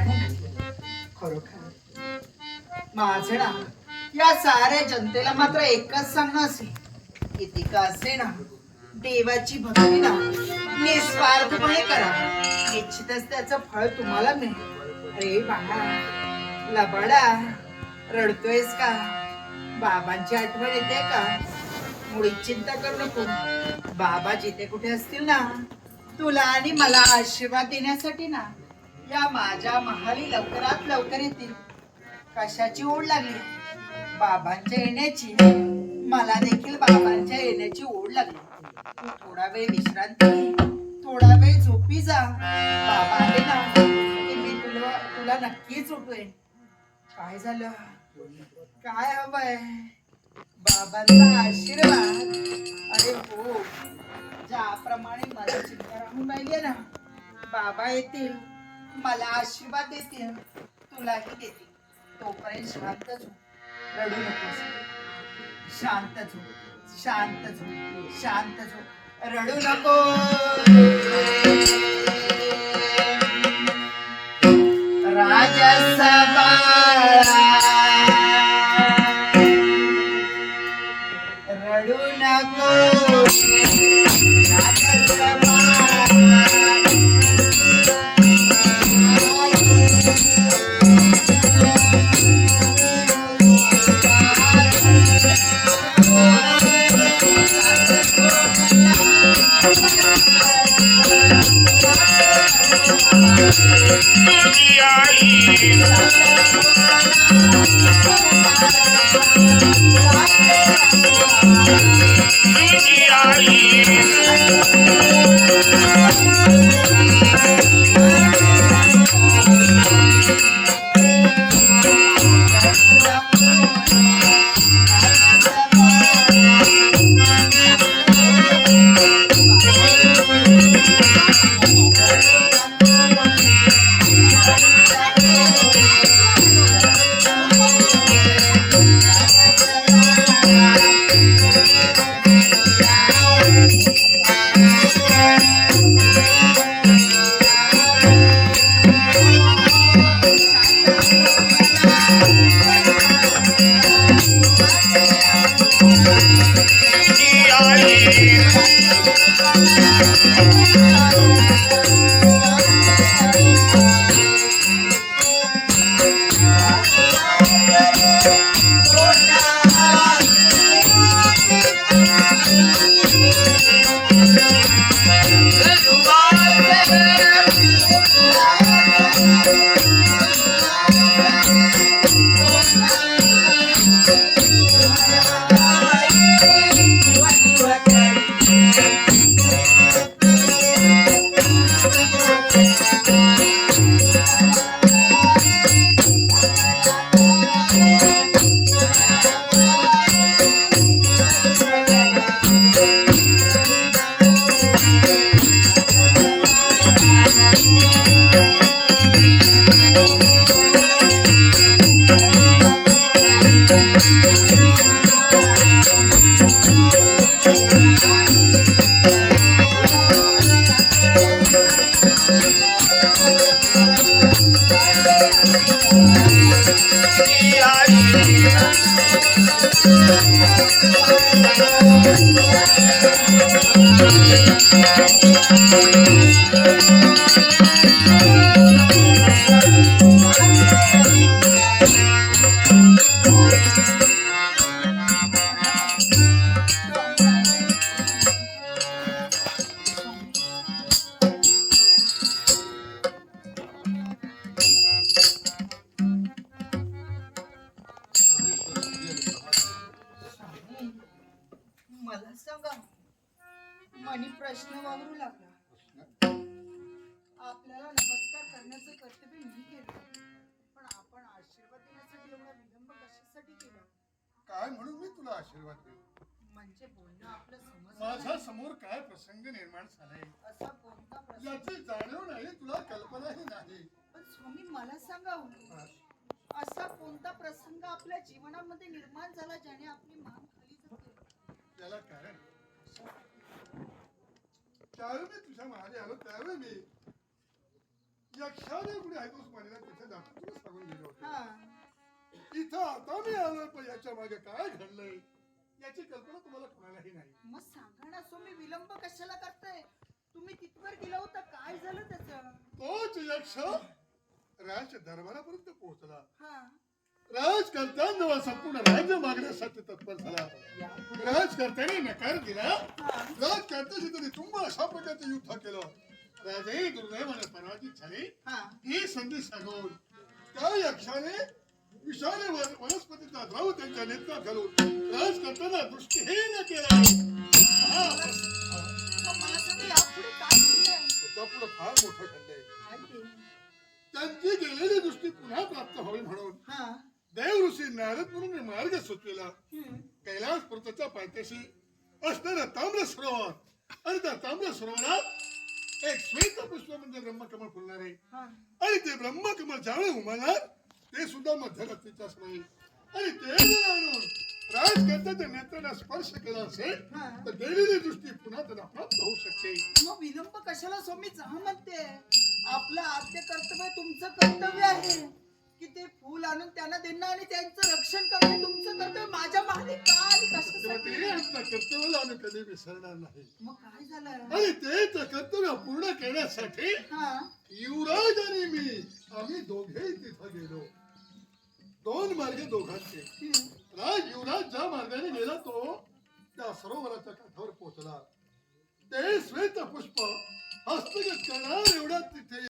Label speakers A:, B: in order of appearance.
A: त्याप्रमाणे खरोखर माझं ना या साऱ्या जनतेला मात्र एकच सांगणं असेल, किती का असे ना देवाची भक्ती ना निस्वार्थपणे करा, निश्चितच त्याचं फळ तुम्हाला मिळेल. रे बाळा, लबाडा, रडतोयस का? बाबांची आठवण येते का? मुळीच चिंता करू नको. बाबा जिथे कुठे असतील ना, तुला आणि मला आशीर्वाद देण्यासाठी ना या माझ्या महाली लवकरात लवकर येतील. कशाची ओढ लागली? बाबांच्या येण्याची. मला देखील बाबांच्या येण्याची ओढ लागली. तू थोडा वेळ विश्रांती घे, थोडा वेळ झोपी जा. बाबा आले ना की मी तुला नक्कीच उठवेन. काय झालं? काय हवंय? बाबांचा आशीर्वाद. अरे हो, ज्याप्रमाणे मला चिंता राहून राहिली ना, बाबा येतील, मला आशीर्वाद देतील, तुलाही देतील. तोपर्यंत शांत झोप, रडू नकोस. शांत झोप, शांत झोप, शांत झोप, रडू नको. राजसभा रडू नको. मला सांगा, मनी प्रश्न वावरू लागला. आपल्याला नमस्कार करण्याचं कर्तव्य मी केलं, पण आपण आशीर्वाद देण्यासाठी एवढा विलंब कशासाठी केला?
B: काय म्हणून मी तुला आशीर्वाद देऊ?
A: म्हणजे बोलणं आपलं समज.
B: माझ्या समोर काय प्रसंग निर्माण झालाय
A: असा कोणता प्रसंग?
B: याची जाणीव नाही, तुला कल्पनाही नाही.
A: पण स्वामी मला सांगा, असा कोणता प्रसंग आपल्या जीवनामध्ये निर्माण झाला ज्याने आपली मान खाली जाते?
B: त्याला कारण त्यावेळी मी तुझ्या मागे आलो, त्यावेळी मी यक्षाने पुढे हैदोस मानेला तिथे दाखवून तुला सांगून गेलो होतो.
A: हा
B: इथं आता मी आलोय पण याच्या मागे काय घडलंय याची कल्पना तुम्हाला कोणालाही नाही.
A: मग सांगा ना स्वामी, विलंब कशाला करताय? तुम्ही तिथवर गेला होता, काय झालं त्याचं?
B: तोच यक्ष राज दरबारापर्यंत पोहोचला.
A: हा
B: राजकर्त्यांजवळ संपूर्ण राज्य मागण्यासाठी तत्पर झाला. राजकर्त्याने नकार दिला.
A: हा
B: राजकर्त्याशी त्यांनी तुंब अशा प्रकारचे युद्ध केलं. राजे दुर्दैवाने पराजित झाले.
A: हा
B: ही संधी सांगून त्या यक्षाने विषाने वनस्पतीचा द्रव त्यांच्या नेत्रात घालून राजकर्त्यांना दृष्टीहीन केला.
A: मग मला सांगा यापुढे काय घडलंय?
B: त्याच्या पुढे फार मोठं घडलंय.
A: काय ते?
B: त्यांची गेलेली दृष्टी पुन्हा प्राप्त व्हावी म्हणून
A: हा
B: देव ऋषी नारद म्हणून मार्ग सुचलेला.
A: हम्म.
B: कैलास पर्वताच्या पायथ्याशी असणारा ताम्र सरोवर आणि त्या ताम्र सरोवरात एक श्वेत पुष्प म्हणजे ब्रह्मकमळ फुलणार आहे.
A: हा
B: आणि ते ब्रह्मकमळ ज्यावेळी उमलणार ते सुद्धा मध्यरात्रीच्या समय आणि ते जर आणून राजकर्त्याच्या नेत्राला स्पर्श केला असेल
A: हा.
B: तर गेलेली दृष्टी पुन्हा त्यांना प्राप्त होऊ शकते.
A: मग विलंब कशाला स्वामी? जा म्हणते. आपलं आद्य कर्तव्य तुमचं कर्तव्य आहे की ते फूल आणून त्यांना देणं आणि त्यांचं रक्षण करणं तुमचं कर्तव्य. माझ्या मागे काय
B: तेव्हा
A: कशासाठी?
B: ते आमच्या कर्तव्याला आम्ही कधी विसरणार नाही.
A: मग काय झालं?
B: आणि तेच कर्तव्य पूर्ण करण्यासाठी
A: हा
B: युवराज आणि मी आम्ही दोघेही तिथं गेलो. दोन मार्ग दोघांचे.
A: हम्म.
B: युवराज ज्या मार्गाने गेला तो त्या सरोवराच्या काठावर पोहोचला. ते श्वेत पुष्प हस्तगत करणार एवढा तिथे